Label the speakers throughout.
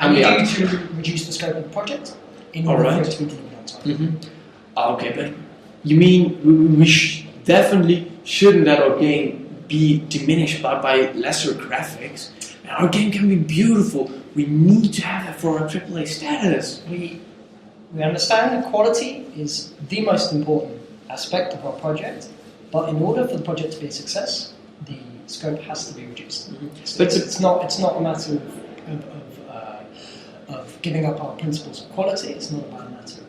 Speaker 1: And we need to reduce the scope of the project in order for it to be delivered on time.
Speaker 2: Mm-hmm. Okay, but you mean we definitely shouldn't let our game be diminished by lesser graphics? Our game can be beautiful. We need to have that for our AAA status.
Speaker 1: We understand that quality is the most important aspect of our project, but in order for the project to be a success, the scope has to be reduced. Mm-hmm. But it's not a matter of giving up our principles of quality. It's not about a matter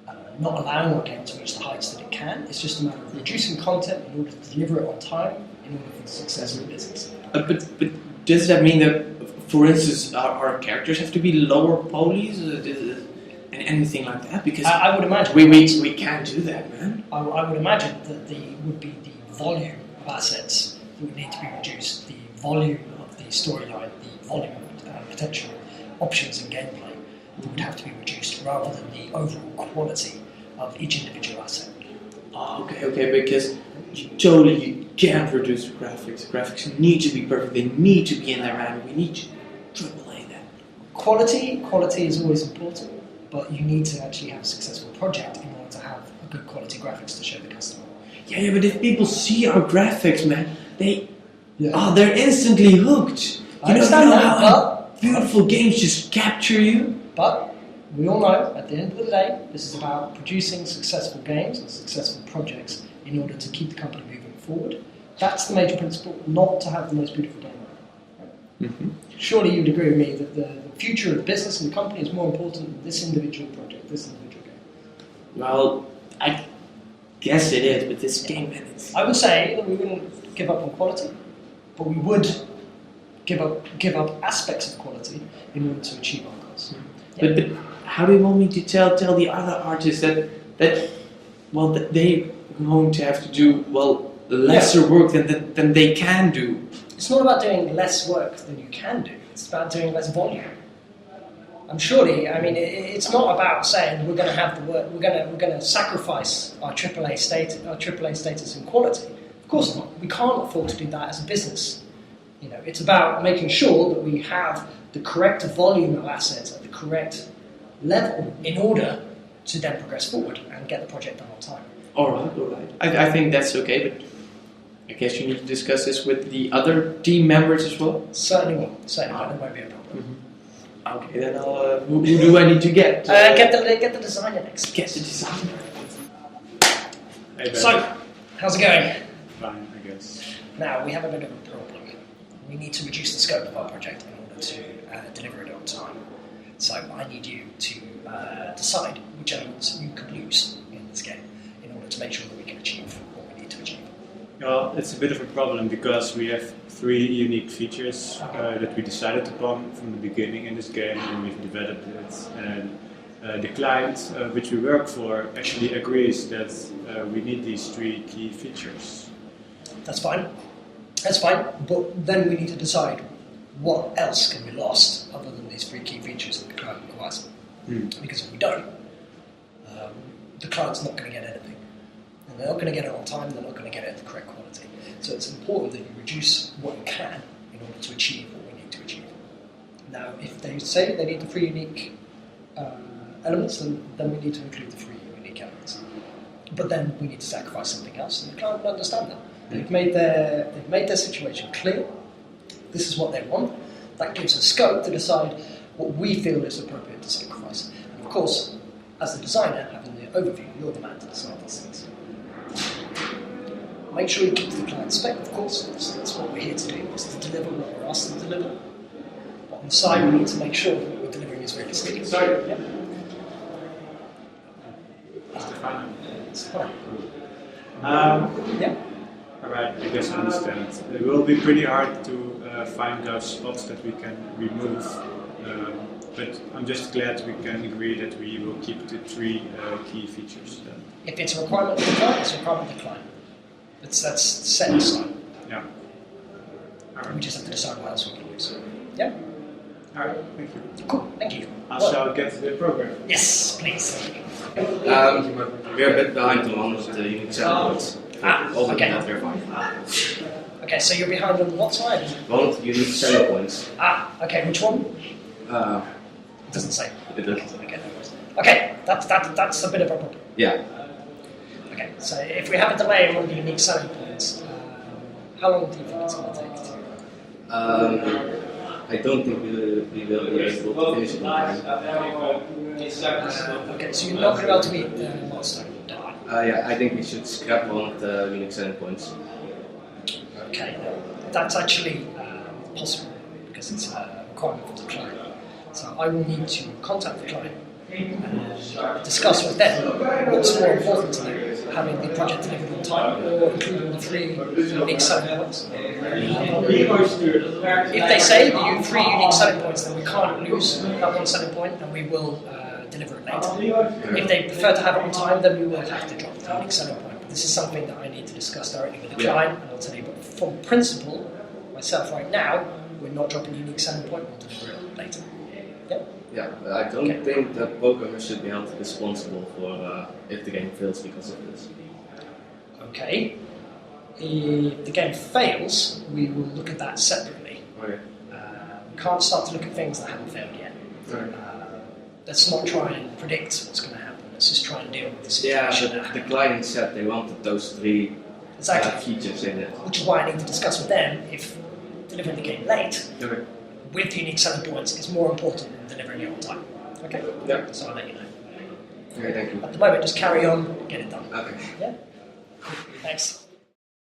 Speaker 1: of not allowing our game to reach the heights that it can. It's just a matter of reducing content in order to deliver it on time in order for the success of the business.
Speaker 2: But does that mean that, for instance, our characters have to be lower polys and anything like that? Because
Speaker 1: I would imagine
Speaker 2: we can't do that, man.
Speaker 1: I would imagine that would be the volume of assets that would need to be reduced, the volume of the storyline, the volume of potential options in gameplay that would have to be reduced, rather than the overall quality of each individual asset.
Speaker 2: Oh, okay, because you can't reduce the graphics. The graphics need to be perfect. They need to be in their hand. We need to AAA that.
Speaker 1: Quality is always important, but you need to actually have a successful project in order to have a good quality graphics to show the customer.
Speaker 2: Yeah, but if people see our graphics, man, they're instantly hooked.
Speaker 1: I understand that,
Speaker 2: how beautiful games just capture you.
Speaker 1: But we all know, at the end of the day, this is about producing successful games and successful projects in order to keep the company moving forward. That's the major principle, not to have the most beautiful game. Right? Mm-hmm. Surely you would agree with me that the future of the business and the company is more important than this individual project, this individual game.
Speaker 2: Well, I guess it is, but this game, man,
Speaker 1: I would say that we wouldn't give up on quality, but we would give up aspects of quality in order to achieve our goals.
Speaker 2: Yeah. But how do you want me to tell the other artists that they're going to have to do lesser work than they can do?
Speaker 1: It's not about doing less work than you can do. It's about doing less volume. It's not about saying we're going to have the work. We're going to sacrifice our AAA status in quality. Of course not. We can't afford to do that as a business. It's about making sure that we have the correct volume of assets at the correct level in order to then progress forward and get the project done on time.
Speaker 2: All right. I think that's okay, but I guess you need to discuss this with the other team members as well?
Speaker 1: Certainly will. There won't be a problem.
Speaker 2: Mm-hmm. Okay, then I'll... who do I need to get?
Speaker 1: Get the designer next.
Speaker 2: Get the designer.
Speaker 3: Hey,
Speaker 1: so, how's it going?
Speaker 3: Fine, I guess.
Speaker 1: Now, we have a bit of a problem. We need to reduce the scope of our project in order to deliver it on time. So I need you to decide which elements you could use in this game in order to make sure that we can achieve what we need to achieve.
Speaker 3: Well, it's a bit of a problem because we have 3 unique features that we decided upon from the beginning in this game, and we've developed it. And the client which we work for actually agrees that we need these 3 key features.
Speaker 1: That's fine, but then we need to decide what else can be lost other than these 3 key features that the client requires. Because if we don't, the client's not going to get anything. And they're not going to get it on time, they're not going to get it at the correct quality. So it's important that you reduce what you can in order to achieve what we need to achieve. Now, if they say they need the 3 unique elements, then we need to include the 3 unique elements. But then we need to sacrifice something else, and the client will understand that. They've made their situation clear. This is what they want. That gives us scope to decide what we feel is appropriate to sacrifice. And of course, as the designer, having the overview, you're the man to decide these things. Make sure you keep to the client spec, of course. That's what we're here to do, is to deliver what we're asked to deliver. But on the side, we need to make sure that what we're delivering is realistic.
Speaker 3: Sorry.
Speaker 1: Yeah.
Speaker 3: It's fine.
Speaker 1: Yeah.
Speaker 3: Alright, I guess I understand. It will be pretty hard to find those spots that we can remove, but I'm just glad we can agree that we will keep the 3 key features then.
Speaker 1: If it's a requirement of the client, it's a requirement of the client. That's set in stone.
Speaker 3: Yeah. Alright.
Speaker 1: We just have to decide what else we can use. Yeah?
Speaker 3: Alright, thank you.
Speaker 1: Cool, thank you.
Speaker 3: I shall get to the program.
Speaker 1: Yes, please.
Speaker 4: We are a bit behind on one of the unique selling points.
Speaker 1: Okay.
Speaker 4: Not very fine.
Speaker 1: Okay, so you're behind on what side?
Speaker 4: One of the unique selling points.
Speaker 1: Okay, which one? It doesn't say.
Speaker 4: It doesn't.
Speaker 1: Okay, no worries. Okay, that's a bit of a problem.
Speaker 4: Yeah.
Speaker 1: Okay, so if we have a delay on one of the unique selling points, how long do you think it's going to take to?
Speaker 4: I don't think we will be able to finish it in time.
Speaker 1: Okay, so you're not going to be able to meet the milestone deadline.
Speaker 4: Yeah, I think we should scrap one of the unique selling points.
Speaker 1: Okay, that's actually possible because it's a requirement for the client. So I will need to contact the client and discuss with them what's more important to them, having the project delivered on time or including the 3 unique selling points. If they say the 3 unique selling points, then we can't lose that one selling point and we will deliver it later. If they prefer to have it on time, then we will have to drop the unique selling point. But this is something that I need to discuss directly with the client, and I'll tell you. But from principle, myself right now, we're not dropping the unique selling point, we'll deliver it later. Yep.
Speaker 4: Yeah, but I don't think that programmers should be held responsible for if the game fails because of this.
Speaker 1: Okay. If the game fails, we will look at that separately.
Speaker 4: Okay.
Speaker 1: We can't start to look at things that haven't failed yet.
Speaker 4: Okay.
Speaker 1: Let's not try and predict what's going to happen. Let's just try and deal with the
Speaker 4: Yeah,
Speaker 1: situation.
Speaker 4: but the client said they wanted those 3
Speaker 1: Exactly.
Speaker 4: features in it.
Speaker 1: Which is why I need to discuss with them if delivering the game late
Speaker 4: Okay.
Speaker 1: with the unique selling points is more important than delivering it on time. Okay?
Speaker 4: Yeah.
Speaker 1: So I'll let you know.
Speaker 4: Okay, thank you.
Speaker 1: At the moment, just carry on, get it done.
Speaker 4: Okay.
Speaker 1: Yeah? Thanks.